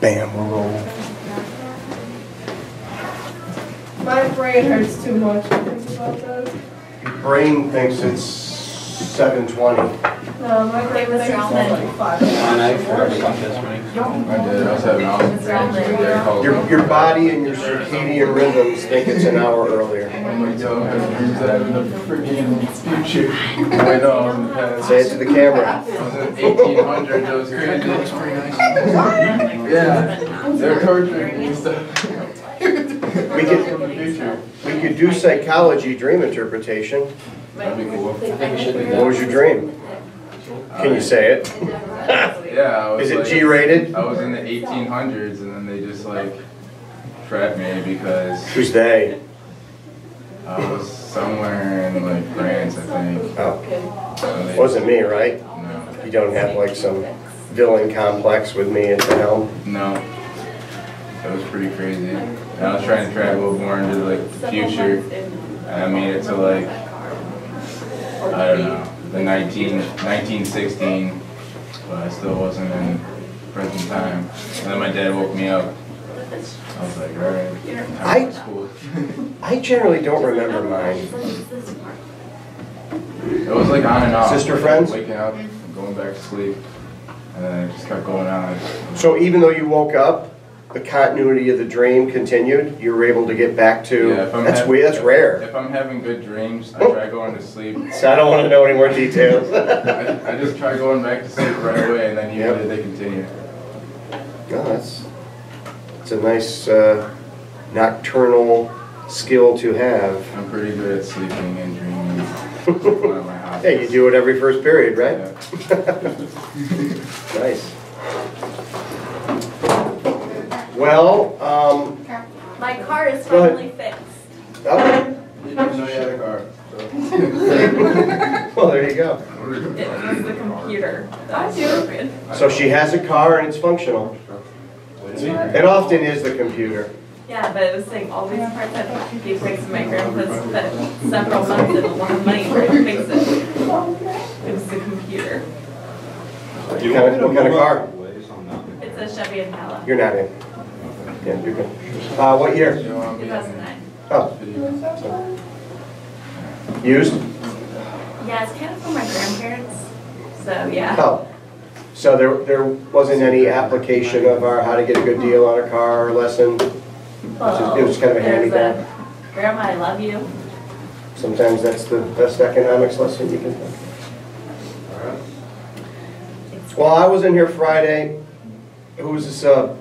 Bam, we'll roll. My brain hurts too much to think about this. Your brain thinks it's 7:20. No, my brain thinks it's like 5. I did. I was having all Your body and your circadian rhythms think it's an hour earlier. Wait, no, I was in the past. Say it to the camera. I was in 1800. That was crazy. Yeah, they're torturing me and stuff. We could do psychology dream interpretation. That'd be cool. What was your dream? Can you say it? Yeah. I was Is it like, G-rated? I was in the 1800s, and then they just like trapped me because Who's they? I was somewhere in like France, I think. Oh, So they, wasn't me, right? No. You don't have like some villain complex with me at the helm? No. That was pretty crazy. And I was trying to travel more into like the future, and I made it to like, I don't know, the 1916, but I still wasn't in present time. And then my dad woke me up. I was like, alright, school. I generally don't remember mine. It was like on and off. Sister like, friends? Waking up, going back to sleep, and then it just kept going on. So even though you woke up, the continuity of the dream continued? You were able to get back to... Yeah, if I'm that's weird, that's rare. If I'm having good dreams, I try going to sleep. So I don't want to know any more details. I just try going back to sleep right away, and then usually they continue. No, that's a nice nocturnal skill to have. I'm pretty good at sleeping and dreaming. One of my hobbies. Yeah, you do it every first period, right? Yeah. Nice. Well, my car is finally fixed. oh, You didn't know you had a car. well, there you go. It was the computer that was broken. So she has a car and it's functional. It often is the computer. Yeah, but it was saying all these parts had to be fixed. My grandpa's spent several months and a lot of money trying to fix it. It was the computer. What kind of car? It's a Chevy Impala. You're not in. Yeah, you're good. What year? 2009. Oh. Used? Yeah, it's kind of for my grandparents. So yeah. Oh. So there wasn't any application of our how to get a good deal on a car lesson? It was kind of a hand-me-down. Grandma, I love you. Sometimes that's the best economics lesson you can think. Well, I was in here Friday. Who was the sub?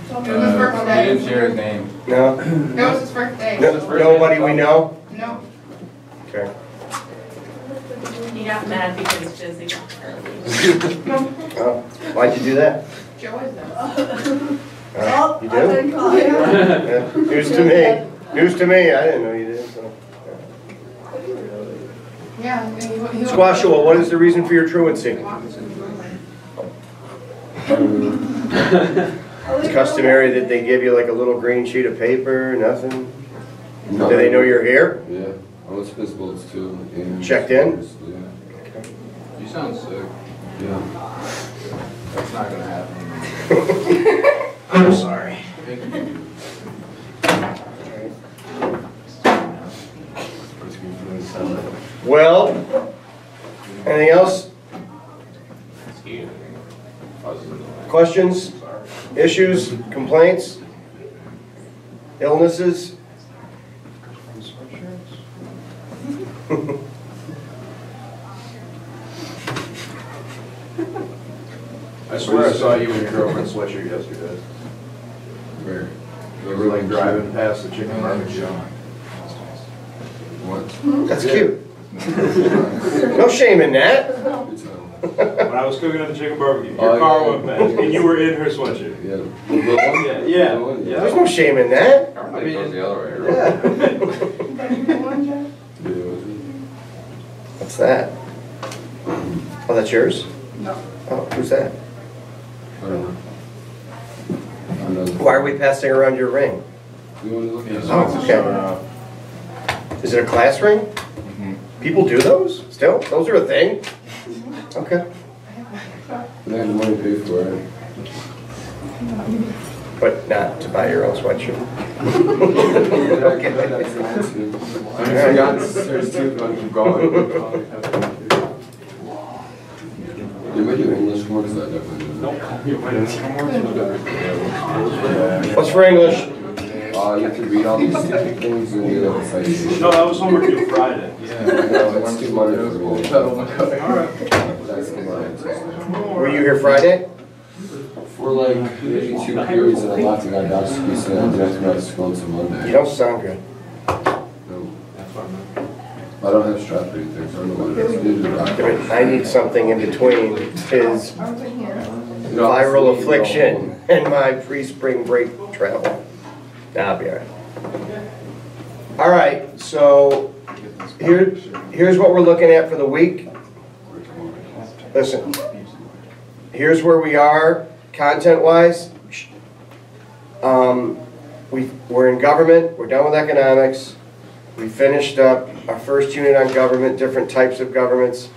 It was his He birthday. didn't share his name. No? It was his birthday. Nobody we know? No. Okay. He got mad because Jizzy got early. Oh, why'd you do that? Joe is there. You do? Yeah. News to me. News to me. I didn't know you did. So. Yeah. Squashua, what is the reason for your truancy? It's customary that they give you like a little green sheet of paper, nothing? No. Do they know you're here? Yeah, I was physicals too. And Checked in? Yeah. You sound sick. Yeah. That's not gonna happen. I'm sorry. Well, anything else? Questions? Issues? Complaints? Illnesses? I swear I saw you in your girlfriend's sweatshirt yesterday. Where? You were like driving past the chicken barbecue. What? That's cute. No shame in that. When I was cooking at the chicken barbecue, your Oh, car yeah. went past and you were in her sweatshirt. Yeah. The little one? Yeah, yeah. The one? There's no shame in that. I mean, it goes the other way around. Yeah. Yeah. What's that? Oh, that's yours? No. Oh, who's that? I don't know. I don't know. Why are we passing around your ring? You want to look He at just it? wants to okay. show it off. Is it a class ring? Mhm. People do those? Still? Those are a thing? Okay. And then money to pay for it. But not to buy your own sweatshirt. I forgot there's two, but keep going. You might do English more, because I definitely do. What's for English? You have to read all these stupid things and you have a citation. No, that was homework due Friday. No, it's too much for me. Alright. That's the Were you here Friday? For like maybe 2 periods and I left and got doctor's excuse and I didn't have to go to school until You Monday. don't sound good. No. I don't have strep or anything, so I don't know what it is. Neither do I. I need something in between his viral affliction and my pre-spring break travel. Nah, I'll be alright. Alright, so here's what we're looking at for the week. Listen, here's where we are content-wise. We're in government, we're done with economics. We finished up our first unit on government, different types of governments.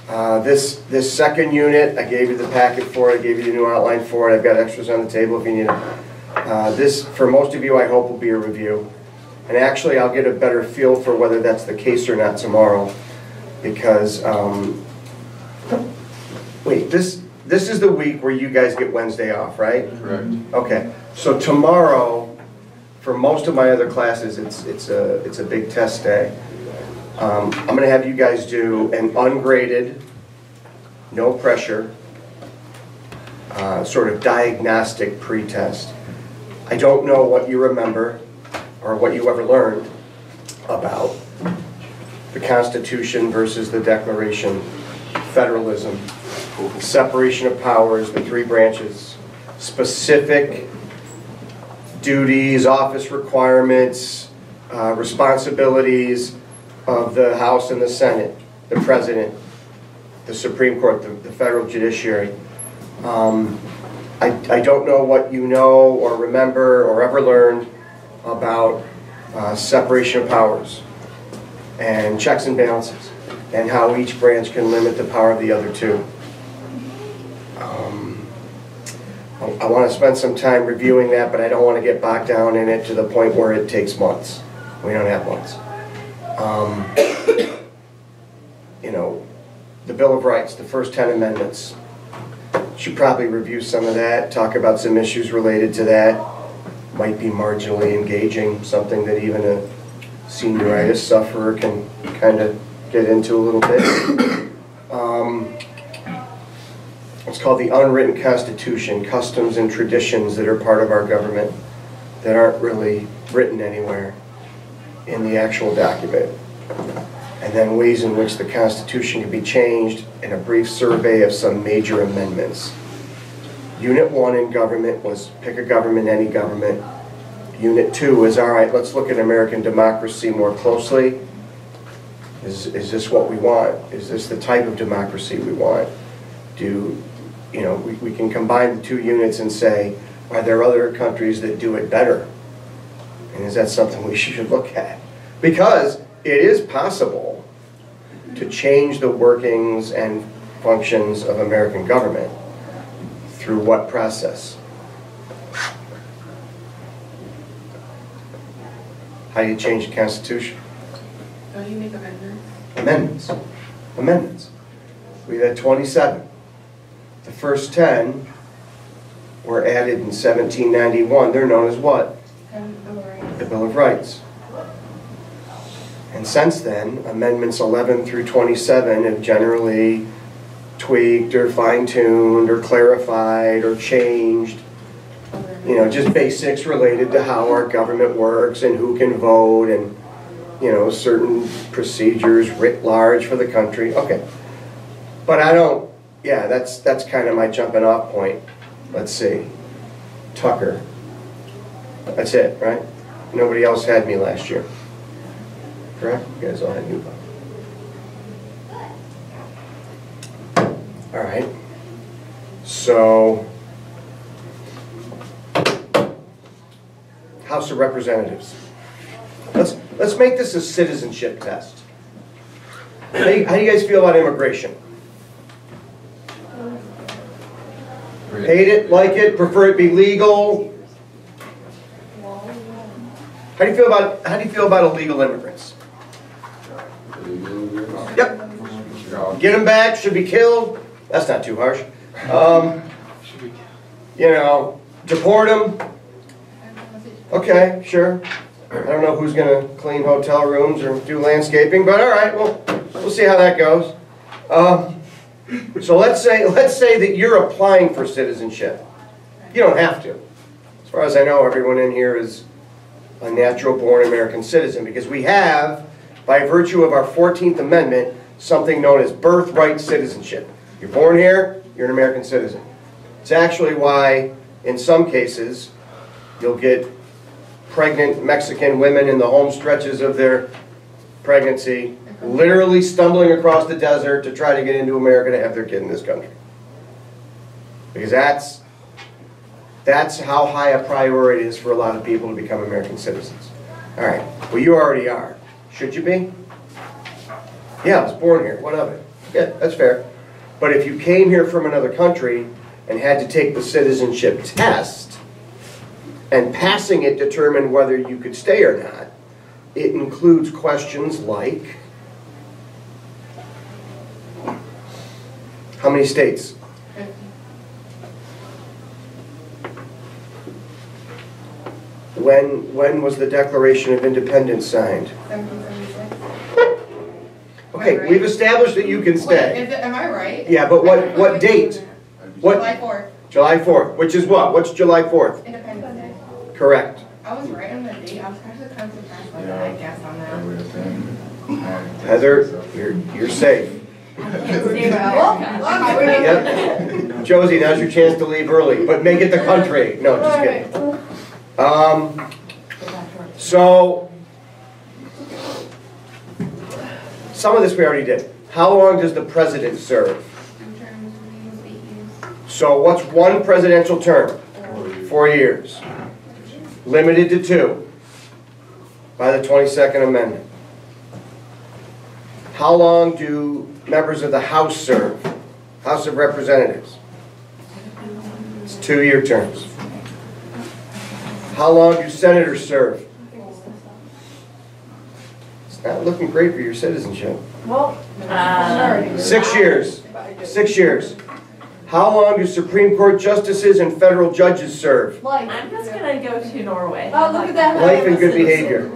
This second unit, I gave you the packet for it, I gave you the new outline for it. I've got extras on the table if you need it. This, for most of you, I hope will be a review. And actually, I'll get a better feel for whether that's the case or not tomorrow. Because, wait, this is the week where you guys get Wednesday off, right? Correct. Okay, so tomorrow, for most of my other classes, it's a big test day. I'm going to have you guys do an ungraded, no pressure, sort of diagnostic pretest. I don't know what you remember or what you ever learned about the Constitution versus the Declaration, federalism, separation of powers, the 3 branches, specific duties, office requirements, responsibilities of the House and the Senate, the President, the Supreme Court, the federal judiciary. I don't know what you know or remember or ever learned about separation of powers and checks and balances and how each branch can limit the power of the other 2. I want to spend some time reviewing that, but I don't want to get bogged down in it to the point where it takes months. We don't have months. You know, the Bill of Rights, the first 10 amendments. Should probably review some of that, talk about some issues related to that. Might be marginally engaging, something that even a senioritis sufferer can kind of get into a little bit. It's called the unwritten Constitution, customs and traditions that are part of our government that aren't really written anywhere in the actual document. And then ways in which the Constitution can be changed, and a brief survey of some major amendments. Unit 1 in government was pick a government, any government. Unit 2 is, all right, let's look at American democracy more closely. Is this what we want? Is this the type of democracy we want? You know, we can combine the 2 units and say, are there other countries that do it better? And is that something we should look at? Because it is possible to change the workings and functions of American government. Through what process? How do you change the Constitution? Don't you make amendments? Amendments. Amendments. We had 27. The first 10 were added in 1791. They're known as what? The Bill of Rights. And since then, amendments 11 through 27 have generally tweaked or fine-tuned or clarified or changed, you know, just basics related to how our government works and who can vote and, you know, certain procedures writ large for the country. Okay. But I don't, yeah, that's kind of my jumping off point. Let's see. Tucker. That's it, right? Nobody else had me last year. Correct? You guys all had you. All right. So, House of Representatives. Let's make this a citizenship test. How do you guys feel about immigration? Great. Hate it, like it, prefer it be legal? How do you feel about illegal immigrants? Yep. Get them back, should be killed. That's not too harsh. You know, deport them. Okay, sure. I don't know who's going to clean hotel rooms or do landscaping, but all right, well, we'll see how that goes. So let's say that you're applying for citizenship. You don't have to. As far as I know, everyone in here is a natural-born American citizen because we have, by virtue of our 14th Amendment, something known as birthright citizenship. You're born here, you're an American citizen. It's actually why, in some cases, you'll get pregnant Mexican women in the home stretches of their pregnancy, literally stumbling across the desert to try to get into America to have their kid in this country. Because that's how high a priority it is for a lot of people to become American citizens. All right, well, you already are. Should you be? Yeah, I was born here. What of it? Yeah, that's fair. But if you came here from another country and had to take the citizenship test, and passing it determined whether you could stay or not, it includes questions like, how many states? When was the Declaration of Independence signed? 1776. Okay, Right. we've established that you can stay. Wait, am I right? Yeah, but what date? July 4th, July 4th, which is what? What's July 4th? Independence Day. Correct. I was right on the date. I was kind of concentrating on Yeah. I guess on that. Heather, you're safe. Yep. Josie, now's your chance to leave early, but make it the country. No, just kidding. So, some of this we already did. How long does the president serve? So what's one presidential term? 4 years. Limited to 2 by the 22nd Amendment. How long do members of the House serve? House of Representatives. It's 2-year terms. How long do senators serve? It's not looking great for your citizenship. Well, 6 years. 6 years. How long do Supreme Court justices and federal judges serve? I'm just gonna go to Norway. Oh, look at that. Life and good behavior.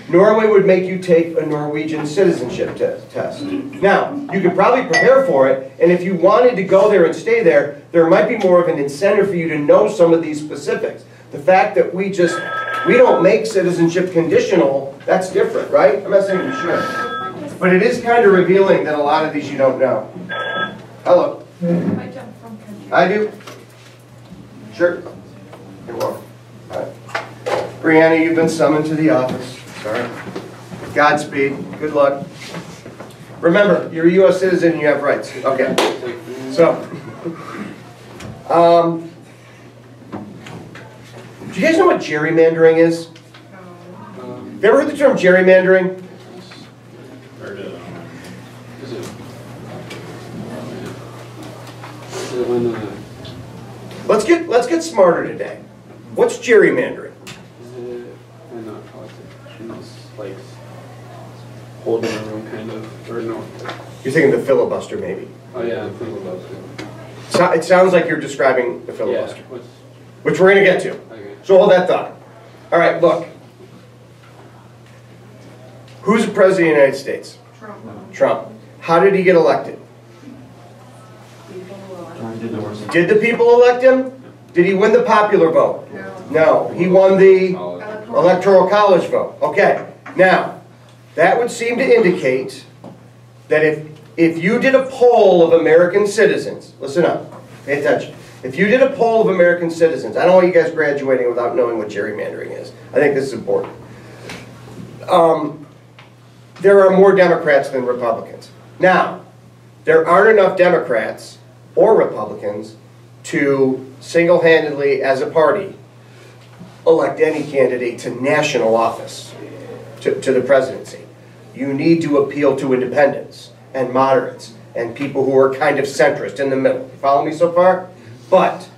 Norway would make you take a Norwegian citizenship test. Now, you could probably prepare for it, and if you wanted to go there and stay there, there might be more of an incentive for you to know some of these specifics. The fact that we don't make citizenship conditional, that's different, right? I'm not saying you should. But it is kind of revealing that a lot of these you don't know. Hello. I do. Sure. You're welcome. All right. Brianna, you've been summoned to the office. Sorry. Godspeed. Good luck. Remember, you're a U.S. citizen and you have rights. Okay. So, do you guys know what gerrymandering is? Have you ever heard the term gerrymandering? Let's get smarter today. What's gerrymandering? Like holding a room kind of, or no? You're thinking the filibuster, maybe. Oh yeah, I'm thinking about it. It sounds like you're describing the filibuster, Yeah, which we're going to get to. okay. So hold that thought. All right, look. Who's the president of the United States? Trump. How did he get elected? Did the people elect him? Did he win the popular vote? No. He won the Electoral College vote. Okay. Now, that would seem to indicate that if you did a poll of American citizens, listen up, pay attention. If you did a poll of American citizens, I don't want you guys graduating without knowing what gerrymandering is. I think this is important. There are more Democrats than Republicans. Now, there aren't enough Democrats or Republicans to single-handedly, as a party, elect any candidate to national office, to the presidency. You need to appeal to independents and moderates and people who are kind of centrist in the middle. You follow me so far? But,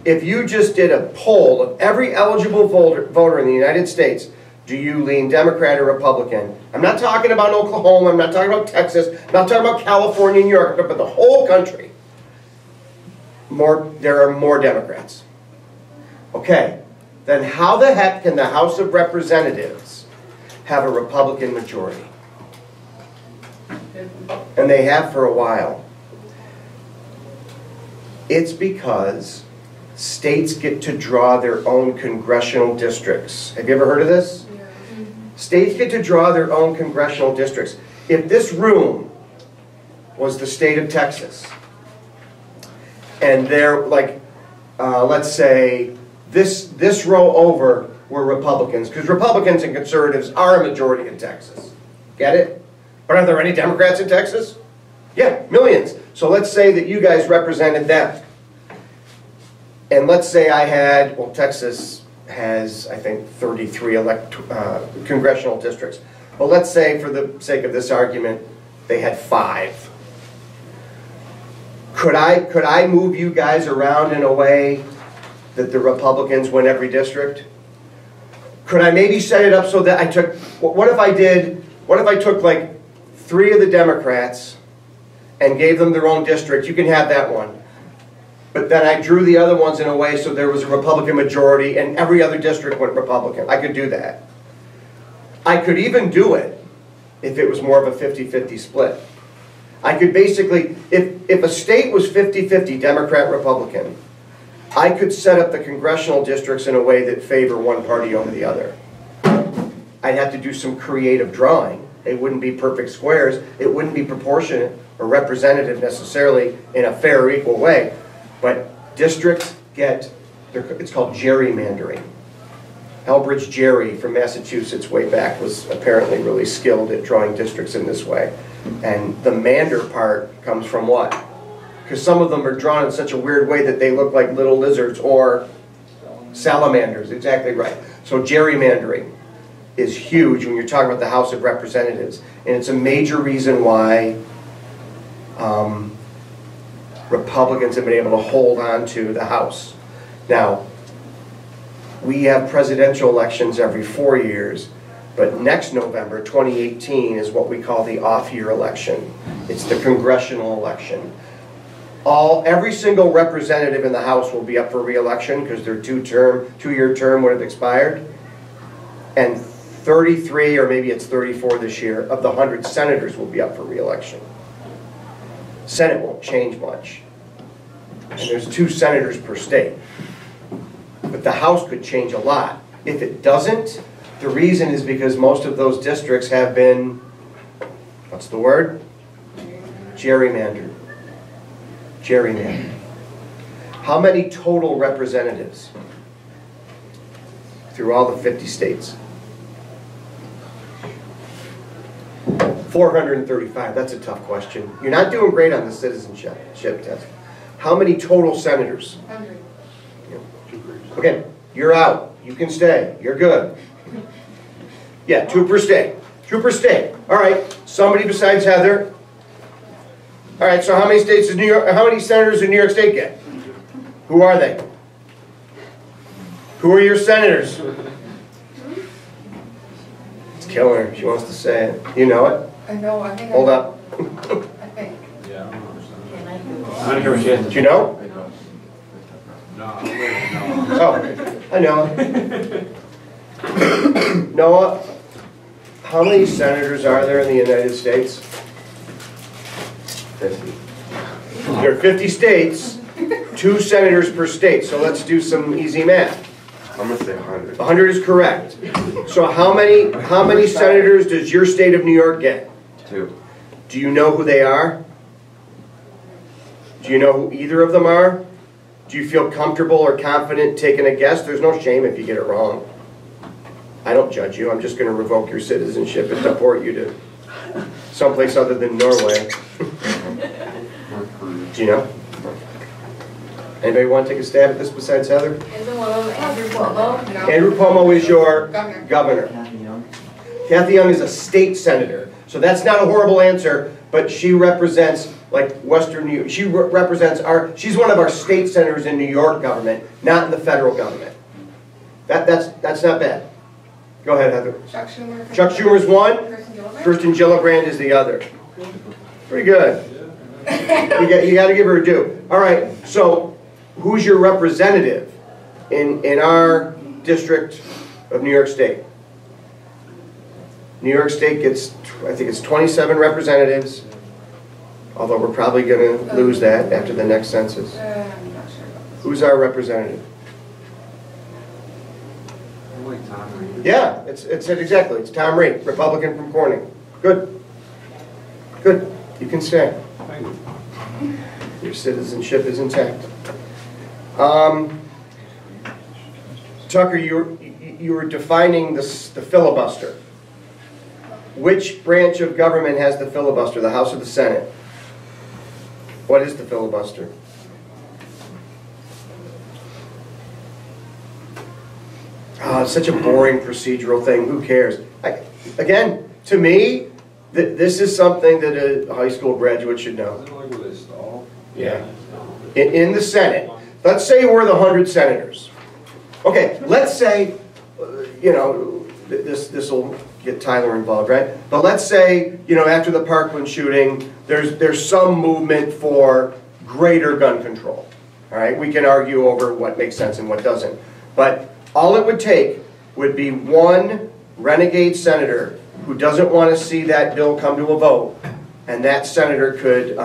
if you just did a poll of every eligible voter in the United States, do you lean Democrat or Republican? I'm not talking about Oklahoma, I'm not talking about Texas, I'm not talking about California, New York, but the whole country. There are more Democrats. Okay, then how the heck can the House of Representatives have a Republican majority? And they have for a while. It's because states get to draw their own congressional districts. Have you ever heard of this? Yeah. States get to draw their own congressional districts. If this room was the state of Texas, and they're like, let's say, this row over were Republicans, because Republicans and conservatives are a majority in Texas. Get it? But are there any Democrats in Texas? Yeah, millions. So let's say that you guys represented them. And let's say I had, well, Texas has, I think, 33 congressional districts. But let's say, for the sake of this argument, they had 5. Could I move you guys around in a way that the Republicans win every district? Could I maybe set it up so that I took, what if I took like 3 of the Democrats and gave them their own district? You can have that one. But then I drew the other ones in a way so there was a Republican majority and every other district went Republican. I could do that. I could even do it if it was more of a 50-50 split. I could basically, if a state was 50-50 Democrat-Republican, I could set up the congressional districts in a way that favor one party over the other. I'd have to do some creative drawing. It wouldn't be perfect squares. It wouldn't be proportionate or representative necessarily in a fair or equal way. But districts get, it's called gerrymandering. Elbridge Gerry from Massachusetts way back was apparently really skilled at drawing districts in this way. And the mander part comes from what? Because some of them are drawn in such a weird way that they look like little lizards or salamanders. Exactly right. So gerrymandering is huge when you're talking about the House of Representatives. And it's a major reason why Republicans have been able to hold on to the House. Now, we have presidential elections every 4 years, but next November, 2018, is what we call the off-year election. It's the congressional election. Every single representative in the House will be up for re-election because their two-year term would have expired. And 33, or maybe it's 34 this year, of the 100 senators will be up for re-election. Senate won't change much. And there's 2 senators per state. But the House could change a lot. If it doesn't, the reason is because most of those districts have been, what's the word? Gerrymandered. Gerrymandered. How many total representatives through all the 50 states? 435. That's a tough question. You're not doing great on the citizenship test. How many total senators? 100. Okay, you're out. You can stay. You're good. Yeah, 2 per state. 2 per state. All right. Somebody besides Heather. All right. So how many states does New York? How many senators does New York State get? Who are they? Who are your senators? It's killing her. She wants to say it. You know it. I know. I think. Hold up. I think. Yeah, I don't understand. I don't hear what she has to Do you know? No. Oh, I know. Noah, how many senators are there in the United States? 50. There are 50 states, 2 senators per state. So let's do some easy math. I'm gonna say 100. 100 is correct. So how many senators does your state of New York get? 2. Do you know who they are? Do you know who either of them are? Do you feel comfortable or confident taking a guess? There's no shame if you get it wrong. I don't judge you. I'm just going to revoke your citizenship and deport you to someplace other than Norway. Do you know? Anybody want to take a stab at this besides Heather? Isn't one of them Andrew Cuomo? No. Andrew Cuomo is your Governor. governor. Kathy Young is a state senator. So that's not a horrible answer, but she represents like Western New York. She represents she's one of our state senators in New York government, not in the federal government. That's not bad. Go ahead, Heather. Chuck Schumer. Chuck Schumer's one. Kirsten Gillibrand. Kirsten Gillibrand is the other. Pretty good. You got to give her a due. All right, so who's your representative in our district of New York State? New York State gets, I think it's 27 representatives, although we're probably going to lose that after the next census. I'm not sure about this. Who's our representative? Yeah, it's exactly. It's Tom Reed, Republican from Corning. Good. Good. You can stay. Your citizenship is intact. Tucker, you were defining the filibuster. Which branch of government has the filibuster, the House or the Senate? What is the filibuster? Oh, it's such a boring procedural thing. Who cares? Again, to me, this is something that a high school graduate should know. Isn't it like where they stall? Yeah. In the Senate, let's say we're the 100 senators. Okay, let's say, you know, this will get Tyler involved, right? But let's say, you know, after the Parkland shooting, there's some movement for greater gun control. All right, we can argue over what makes sense and what doesn't. But all it would take would be one renegade senator who doesn't want to see that bill come to a vote, and that senator could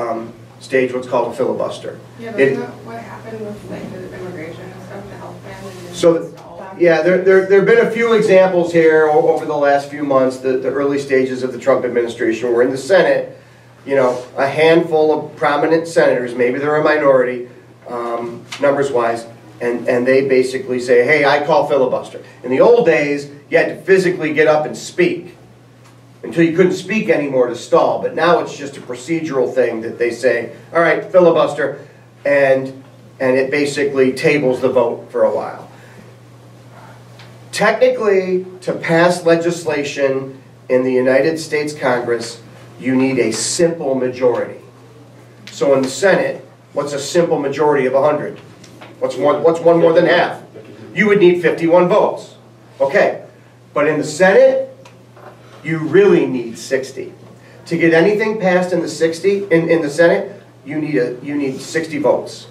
stage what's called a filibuster. Yeah, but isn't that what happened with like the immigration and stuff, the health ban? And So, yeah, there have been a few examples here over the last few months. The early stages of the Trump administration were in the Senate, you know, a handful of prominent senators, maybe they're a minority, numbers-wise, and they basically say, hey, I call filibuster. In the old days, you had to physically get up and speak until you couldn't speak anymore to stall. But now it's just a procedural thing that they say, all right, filibuster, and it basically tables the vote for a while. Technically, to pass legislation in the United States Congress, you need a simple majority. So in the Senate, what's a simple majority of 100? What's one more than half? You would need 51 votes. Okay, but in the Senate, you really need 60. To get anything passed in the Senate, you need 60 votes.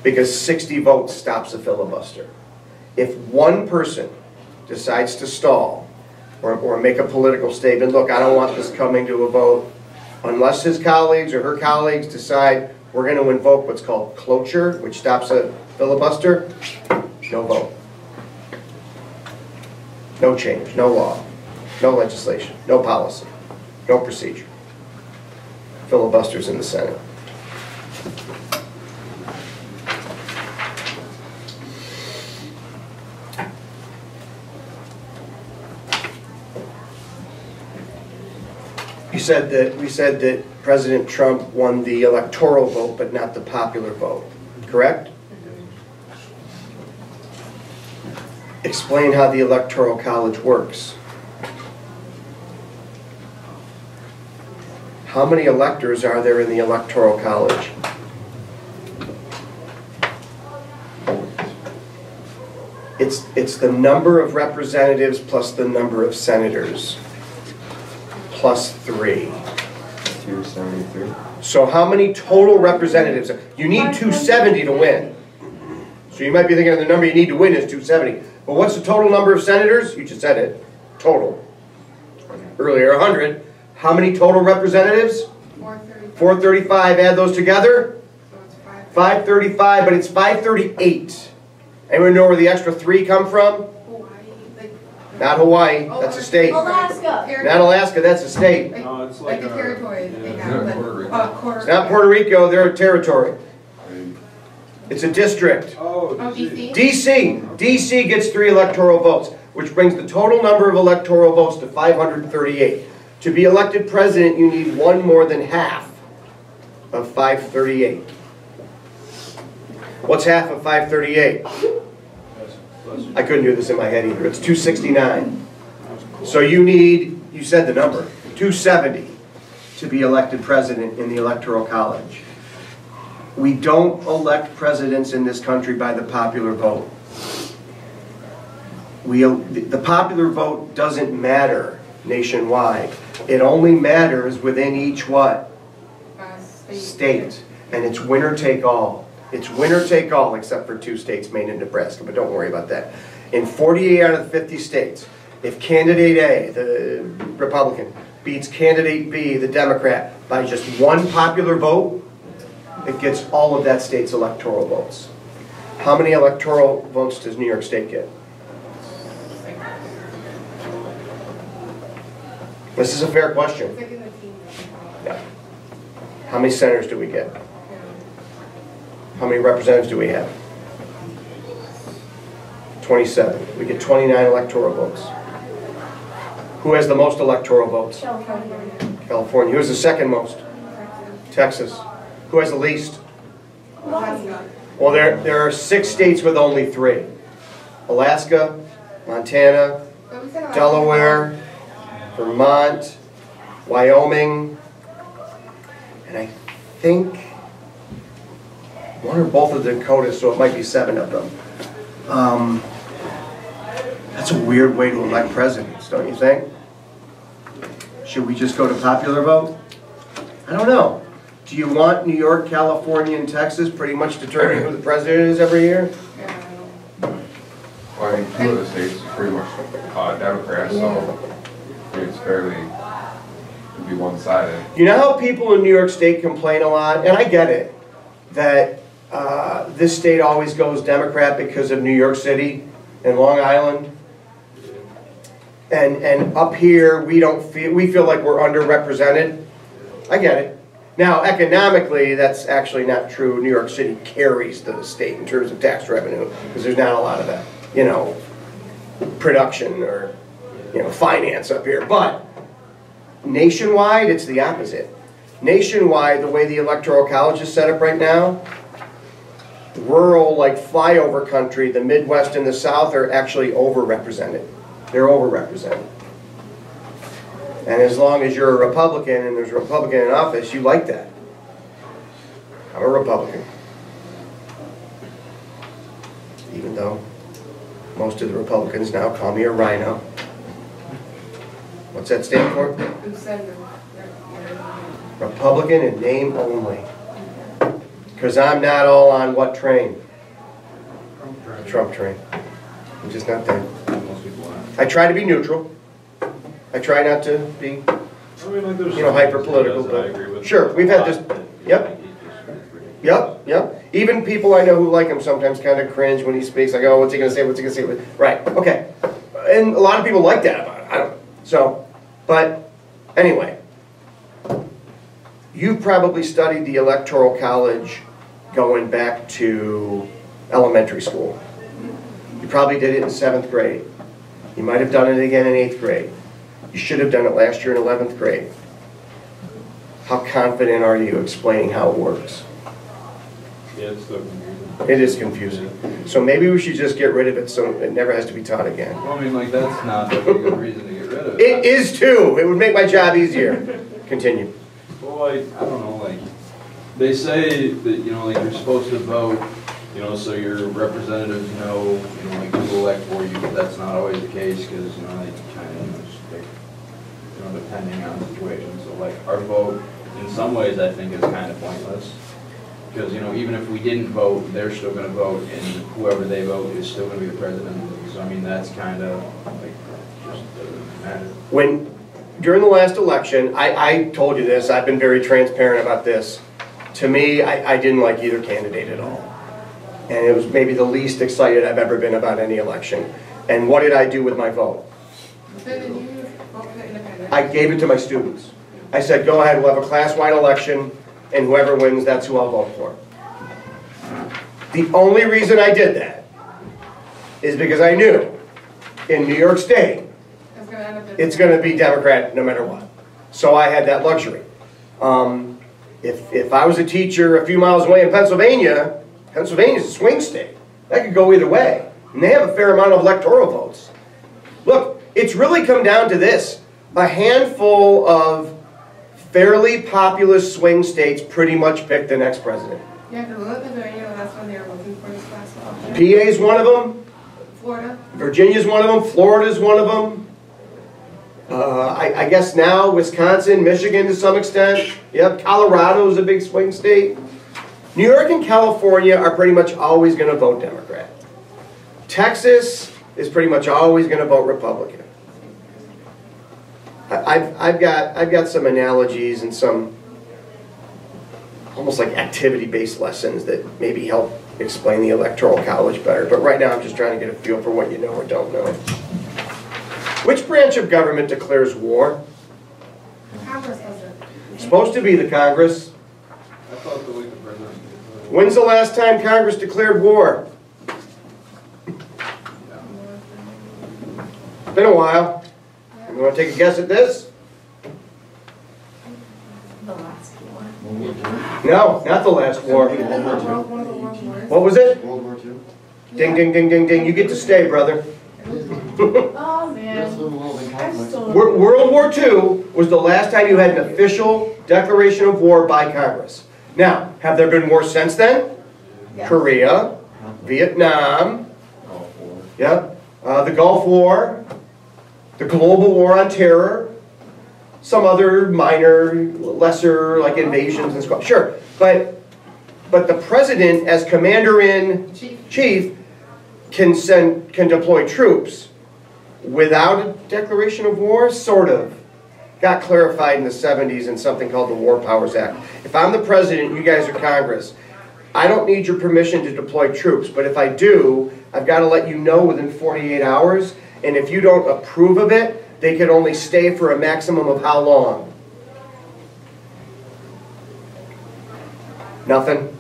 Because 60 votes stops a filibuster. If one person decides to stall or make a political statement, look, I don't want this coming to a vote, unless his colleagues or her colleagues decide we're going to invoke what's called cloture, which stops a filibuster, no vote. No change, no law, no legislation, no policy, no procedure. Filibusters in the Senate. We said that President Trump won the electoral vote, but not the popular vote. Correct? Explain how the Electoral College works. How many electors are there in the Electoral College? It's the number of representatives plus the number of senators. Plus 3. 273. So how many total representatives? You need 270 to win. So you might be thinking of the number you need to win is 270. But what's the total number of senators? You just said it. Total. Earlier, 100. How many total representatives? 435. 435. Add those together? So it's 535, but it's 538. Anyone know where the extra 3 come from? Hawaii, like, Not Hawaii. That's a state. Alaska. Not Alaska. That's a state. like, No, it's like like the a- territory that they yeah, have. it's not but, Puerto Rico. Quarter. It's not Puerto Rico. They're a territory. It's a district. Oh, DC? DC. DC gets 3 electoral votes, which brings the total number of electoral votes to 538. To be elected president, you need 1 more than half of 538. What's half of 538? I couldn't do this in my head either. It's 269. So you need, you said the number, 270. to be elected president in the Electoral College. We don't elect presidents in this country by the popular vote. The popular vote doesn't matter nationwide. It only matters within each what? State. And it's winner take all. It's winner take all except for 2 states, Maine and Nebraska, but don't worry about that. In 48 out of the 50 states, if candidate A, the Republican, beats candidate B, the Democrat, by just 1 popular vote, it gets all of that state's electoral votes. How many electoral votes does New York State get? This is a fair question. Yeah. How many senators do we get? How many representatives do we have? 27. We get 29 electoral votes. Who has the most electoral votes? California. Who has the second most? Texas. Who has the least? Well, there are 6 states with only 3. Alaska, Montana, Delaware, Vermont, Wyoming, and I think 1 or both of the Dakotas, so it might be 7 of them. That's a weird way to elect presidents, don't you think? Should we just go to popular vote? I don't know. Do you want New York, California, and Texas pretty much determining who the president is every year? Well, I think 2 of the states are pretty much Democrats, so it's fairly to be one-sided. You know how people in New York State complain a lot, and I get it, that this state always goes Democrat because of New York City and Long Island, and up here we feel like we're underrepresented. I get it. Now economically, that's actually not true. New York City carries the state in terms of tax revenue because there's not a lot of that, you know, production or, you know, finance up here. But nationwide, it's the opposite. Nationwide, the way the Electoral College is set up right now, rural, like flyover country, the Midwest and the South are actually overrepresented. They're overrepresented. And as long as you're a Republican and there's a Republican in office, you like that. I'm a Republican. Even though most of the Republicans now call me a rhino. What's that stand for? Republican in name only. Because I'm not all on what train? Trump train. I'm just not there. I try to be neutral. I try not to be, you know, hyper political. But sure, we've had this. Yep. Yep. Even people I know who like him sometimes kind of cringe when he speaks. Like, oh, what's he going to say? What's he going to say? Right. Okay. And a lot of people like that about it. I don't know. So, but anyway, you've probably studied the Electoral College going back to elementary school. You probably did it in 7th grade. You might have done it again in 8th grade. You should have done it last year in 11th grade. How confident are you explaining how it works? Yeah, it's so confusing. It is confusing. So maybe we should just get rid of it so it never has to be taught again. Well, I mean, like, that's not a good reason to get rid of it. It is too. It would make my job easier. Continue. Well, like, I don't know, like, they say that, you know, like, you're supposed to vote, you know, so your representatives know, you know, like, who to elect for you, but that's not always the case, because, you know, like, kind of, just, like, you know, depending on the situation. So, like, our vote, in some ways, I think is kind of pointless. Because, you know, even if we didn't vote, they're still going to vote, and whoever they vote is still going to be the president. So, I mean, that's kind of, like, just doesn't matter. During the last election, I told you this, I've been very transparent about this. To me, I didn't like either candidate at all. And it was maybe the least excited I've ever been about any election. And what did I do with my vote? I gave it to my students. I said, go ahead, we'll have a class-wide election, and whoever wins, that's who I'll vote for. The only reason I did that is because I knew in New York State, it's going to be Democrat no matter what. So I had that luxury. If I was a teacher a few miles away in Pennsylvania, Pennsylvania's a swing state. That could go either way. And they have a fair amount of electoral votes. Look, it's really come down to this. A handful of fairly populous swing states pretty much pick the next president. Yeah, because look at Pennsylvania, that's when they were looking for this last option. PA's one of them. Florida. Virginia's one of them. Florida's one of them. I guess now Wisconsin, Michigan to some extent. Yep, Colorado's a big swing state. New York and California are pretty much always going to vote Democrat. Texas is pretty much always going to vote Republican. I've got some analogies and some almost like activity-based lessons that maybe help explain the Electoral College better. But right now I'm just trying to get a feel for what you know or don't know. Which branch of government declares war? Congress does it. It's supposed to be the Congress. I thought the week of president. When's the last time Congress declared war? It's been a while. You want to take a guess at this? The last one. No, not the last war. One of the world wars. What was it? World War II? Ding, ding, ding, ding, ding. You get to stay, brother. Oh, man. I'm still. World War II was the last time you had an official declaration of war by Congress. Now, have there been wars since then? Yeah. Korea, Vietnam, yep, the Gulf War, the global war on terror, some other minor, lesser like invasions and stuff. Sure, but the president, as commander-in-chief, can deploy troops without a declaration of war, sort of. Got clarified in the 70s in something called the War Powers Act. If I'm the president, you guys are Congress, I don't need your permission to deploy troops, but if I do, I've got to let you know within 48 hours, and if you don't approve of it, they can only stay for a maximum of how long? Nothing?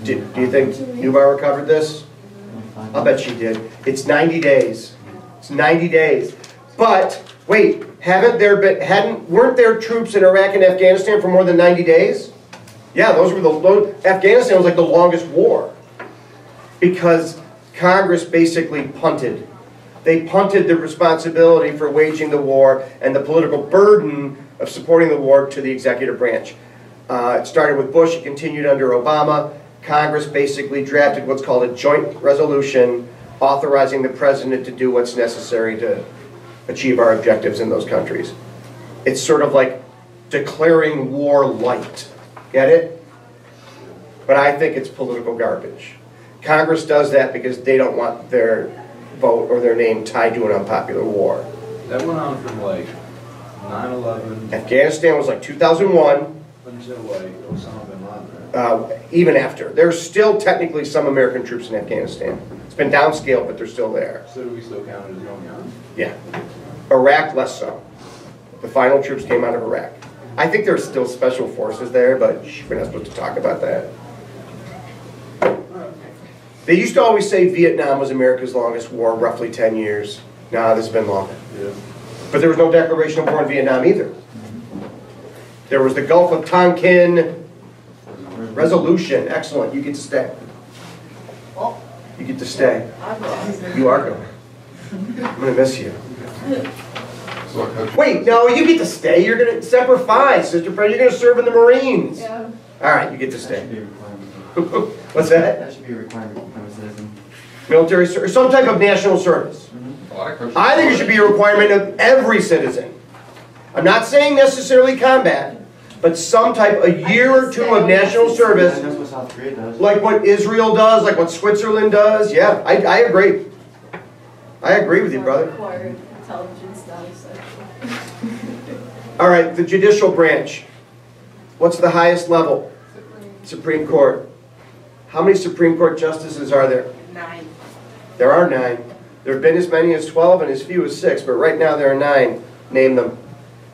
Do you think Nubara covered this? I'll bet she did. It's 90 days. It's 90 days. But, wait, weren't there troops in Iraq and Afghanistan for more than 90 days? Yeah, Afghanistan was like the longest war. Because Congress basically punted. They punted the responsibility for waging the war and the political burden of supporting the war to the executive branch. It started with Bush, it continued under Obama. Congress basically drafted what's called a joint resolution authorizing the president to do what's necessary to achieve our objectives in those countries. It's sort of like declaring war light. Get it? But I think it's political garbage. Congress does that because they don't want their vote or their name tied to an unpopular war. That went on from like 9/11 Afghanistan was like 2001. until like Osama bin Laden. Even after. There's still technically some American troops in Afghanistan. It's been downscaled, but they're still there. So do we still count it as going on? Yeah. Iraq, less so. The final troops came out of Iraq. I think there's still special forces there, but we're not supposed to talk about that. They used to always say Vietnam was America's longest war, roughly 10 years. Nah, this has been longer. Yeah. But there was no declaration of war in Vietnam either. There was the Gulf of Tonkin resolution. Excellent. You get to stay. You get to stay. You are going. I'm going to miss you. Wait, no, you get to stay. You're going to, Semper Fi, Sister Fred, you're going to serve in the Marines. Yeah. All right, you get to That stay. should be a requirement. What's that? That should be a requirement to become a citizen. Military service, some type of national service. I think it should be a requirement of every citizen. I'm not saying necessarily combat, but some type, a year or two of national service, That's what South Korea does. like what Israel does, like what Switzerland does. Yeah, I agree. I agree with you, brother. Required intelligence status. All right, the judicial branch. What's the highest level? Supreme Court. How many Supreme Court justices are there? 9. There are 9. There have been as many as 12 and as few as 6, but right now there are 9. Name them.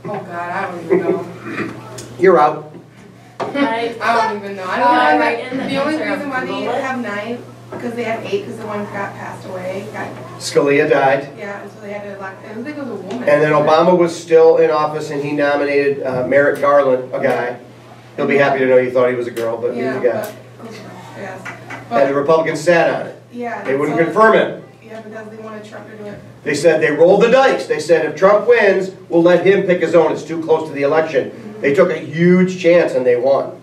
Oh God, I don't even know. You're out. I don't even know. I don't I know. write in the The only answer reason why they Google it. have 9 because they had 8 because the one got passed away. Scalia died. Yeah, and so they had to elect. I don't think it was a woman. And then Obama was still in office and he nominated Merrick Garland, a guy. He'll be happy to know you thought he was a girl, but he was a guy. Yes. And the Republicans sat on it. Yeah. They wouldn't so- confirm it. Yeah, because they wanted Trump to do it. They said they rolled the dice. They said if Trump wins, we'll let him pick his own. It's too close to the election. They took a huge chance and they won.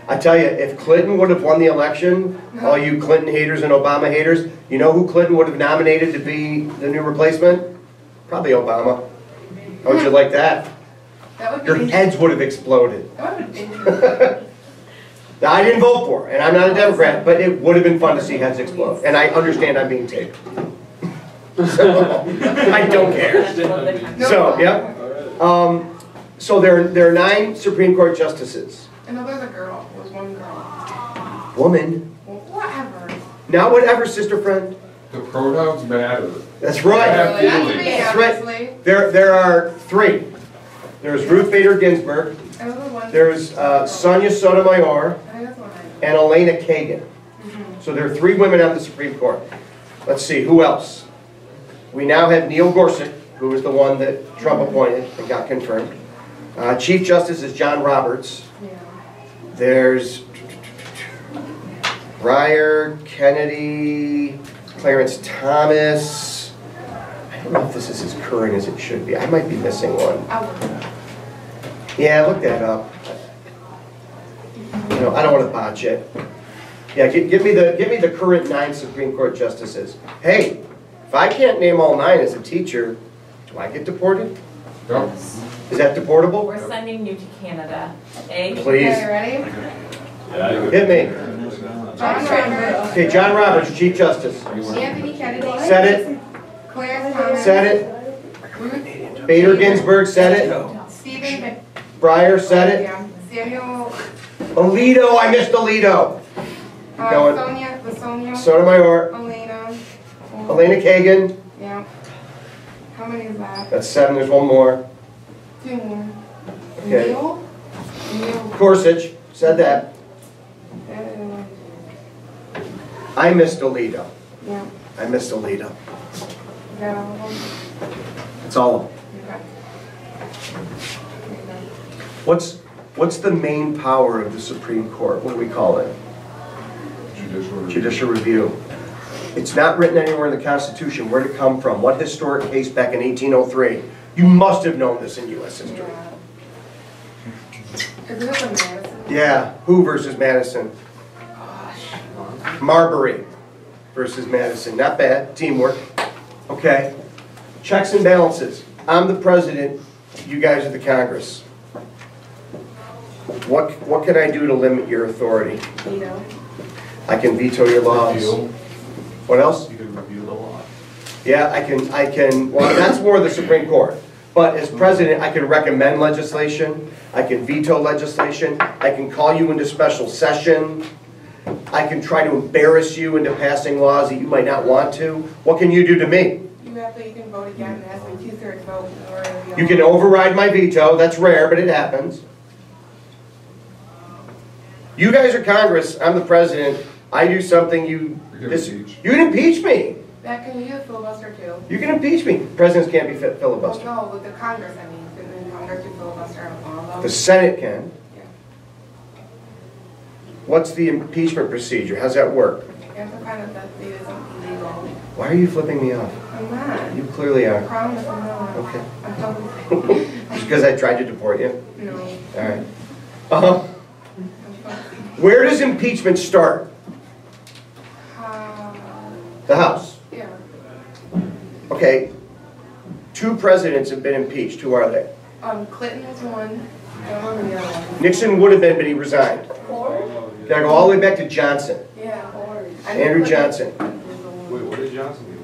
I tell you, if Clinton would have won the election, all you Clinton haters and Obama haters, you know who Clinton would have nominated to be the new replacement? Probably Obama. How would you like that? That would be Your heads would have exploded. That would have been I didn't vote for her, and I'm not a Democrat, but it would have been fun to see heads explode. And I understand I'm being taped. So, I don't care. So, yep. So there are 9 Supreme Court justices. I know there's a girl. There was one girl. Woman. Well, whatever. Not whatever, sister friend. The pronouns matter. That's right. have That's feelings. me, That's right. obviously. There are 3. There's Ruth Bader Ginsburg. I was the one. There's Sonia Sotomayor I think that's the one I know. and Elena Kagan. So there are 3 women on the Supreme Court. Let's see, who else? We now have Neil Gorsuch, who was the one that Trump appointed and got confirmed. Chief Justice is John Roberts. Yeah. There's Breyer, Kennedy, Clarence Thomas. I don't know if this is as current as it should be. I might be missing one. I would. Yeah, look that up. You know, I don't want to botch it. Yeah, give me the current 9 Supreme Court justices. Hey, if I can't name all 9 as a teacher, do I get deported? No. Is that deportable? We're sending you to Canada. A. Please. Okay, ready? Hit me. John Roberts. Okay, John Roberts, Chief Justice. Anthony Kennedy. Said it. Clarence Thomas. Said it. Ruth Bader Ginsburg said it. Stephen Breyer said it. Yeah. Samuel. Alito, I missed Alito. Going. Sonia. Sotomayor. Elena. Elena Kagan. Yeah. How many is that? That's 7, there's one more. 2 more. Okay. Neil. Gorsuch said that. Uh, I missed Alito. yeah. I missed Alito. Is that all of them? That's all of them. Okay. What's the main power of the Supreme Court? What do we call it? Judicial review. It's not written anywhere in the Constitution. Where'd it come from? What historic case back in 1803? You must have known this in U.S. history. Yeah. Is this a Madison? Yeah, who versus Madison? Marbury versus Madison. Not bad, teamwork. Okay. Checks and balances. I'm the president, you guys are the Congress. What can I do to limit your authority? Veto. I can veto your laws. Review. What else? You can review the law. Yeah, I can, well, that's more the Supreme Court. But as president, I can recommend legislation, I can veto legislation, I can call you into special session, I can try to embarrass you into passing laws that you might not want to. What can you do to me? You can vote again, and it has to be 2/3 vote in order to be You can override my veto, that's rare, but it happens. You guys are Congress, I'm the president, I do something you can impeach me. That can you do a filibuster too? You can impeach me. Presidents can't be filibustered. Well, no, with the Congress, I mean, the Congress do filibuster on all of them. The Senate can. Yeah. What's the impeachment procedure? How's that work? You have to find out that it isn't illegal. Why are you flipping me off? I'm not. You clearly I are. promise I'm not. Okay. I'm totally. Just because I tried to deport you? No. All right. Where does impeachment start? The House. Yeah. Okay. 2 presidents have been impeached. Who are they? Clinton was one. I don't remember the other one. Nixon would have been, but he resigned. Ford? Can I go all the way back to Johnson? Yeah, Ford. Andrew Johnson. Wait, what did Johnson do?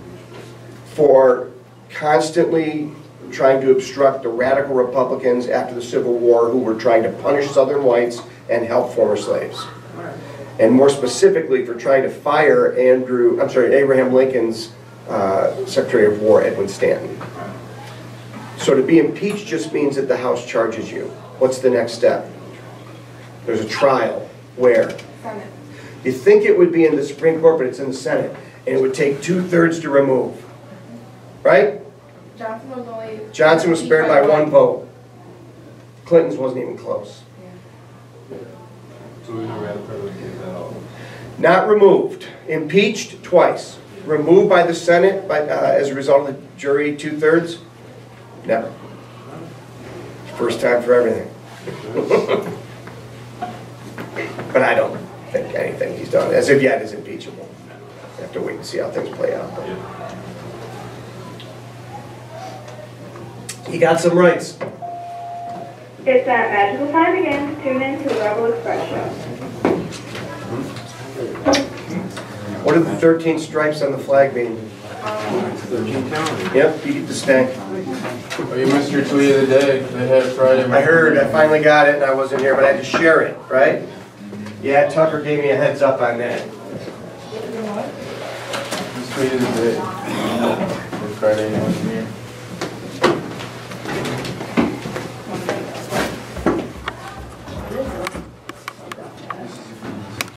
For constantly trying to obstruct the radical Republicans after the Civil War who were trying to punish Southern whites and help former slaves. And more specifically for trying to fire Abraham Lincoln's Secretary of War, Edwin Stanton. So to be impeached just means that the House charges you. What's the next step? There's a trial. Where? Senate. You think it would be in the Supreme Court, but it's in the Senate. And it would take 2/3 to remove. Right? Johnson was spared by 1 vote. Clinton's wasn't even close. So we never had a president get that off. Not removed. Impeached twice. Removed by the Senate as a result of the jury 2/3? Never. First time for everything. But I don't think anything he's done, as of yet, is impeachable. We have to wait and see how things play out. He got some rights. It's that magical time again to tune in to the Rebel Express Show. What are the 13 stripes on the flag mean? 13 counties. Yep, you get to stay. Oh, you missed your tweet of the day. They had Friday. I heard, I finally got it, and I wasn't here, but I had to share it, right? Yeah, Tucker gave me a heads up on that. This tweet of the day. Friday, you wasn't here.